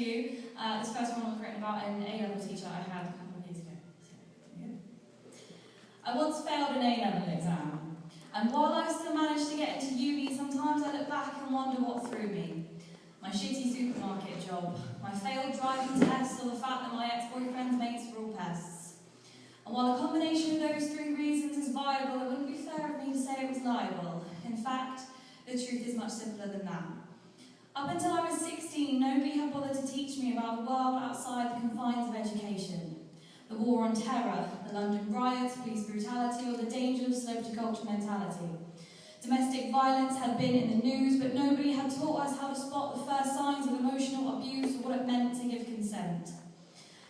to you. This first one was written about an A-level teacher I had a couple of years ago. I once failed an A-level exam, and while I still managed to get into uni, sometimes I look back and wonder what threw me. My shitty supermarket job, my failed driving test, or the fact that my ex-boyfriend's mates were all pests. And while a combination of those three reasons is viable, it wouldn't be fair of me to say it was liable. In fact, the truth is much simpler than that. Up until I was 16, nobody had bothered to teach me about the world outside the confines of education. The war on terror, the London riots, police brutality, or the danger of celebrity culture mentality. Domestic violence had been in the news, but nobody had taught us how to spot the first signs of emotional abuse or what it meant to give consent.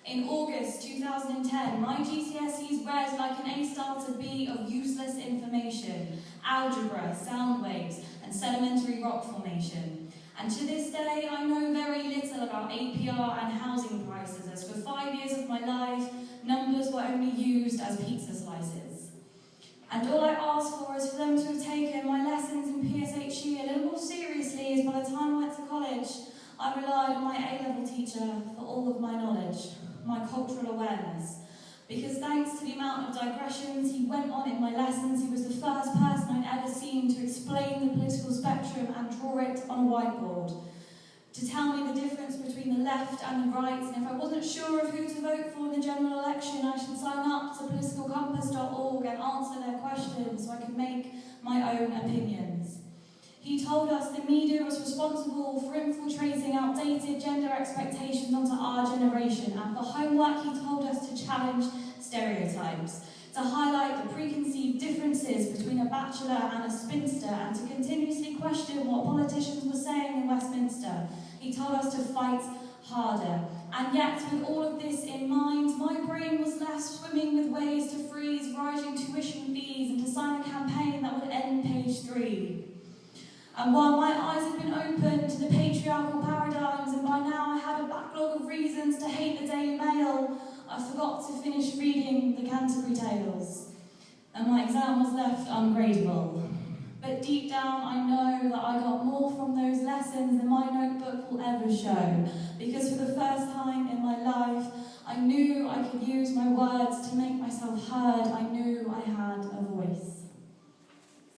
In August 2010, my GCSEs read like an A-star to B of useless information, algebra, sound waves, and sedimentary rock formation. And to this day, I know very little about APR and housing prices, as for 5 years of my life, numbers were only used as pizza slices. And all I ask for is for them to have taken my lessons in PSHE a little more seriously, as by the time I went to college, I relied on my A-level teacher for all of my knowledge, my cultural awareness. Because thanks to the amount of digressions he went on in my lessons, he was the first person I'd ever seen to explain the political spectrum and draw it on a whiteboard. To tell me the difference between the left and the right, and if I wasn't sure of who to vote for in the general election, I should sign up to politicalcompass.org and answer their questions so I could make my own opinions. He told us the media was responsible for infiltrating outdated gender expectations onto our generation, and for homework he told us to challenge stereotypes, to highlight the preconceived differences between a bachelor and a spinster, and to continuously question what politicians were saying in Westminster. He told us to fight harder. And yet, with all of this in mind, my brain was left swimming with ways to freeze rising tuition fees and to sign a campaign that would end page 3. And while my eyes had been opened to the patriarchal paradigms, and by now I had a backlog of reasons to hate the Daily Mail, I forgot to finish reading the Canterbury Tales, and my exam was left ungradable. But deep down I know that I got more from those lessons than my notebook will ever show, because for the first time in my life, I knew I could use my words to make myself heard. I knew I had a voice.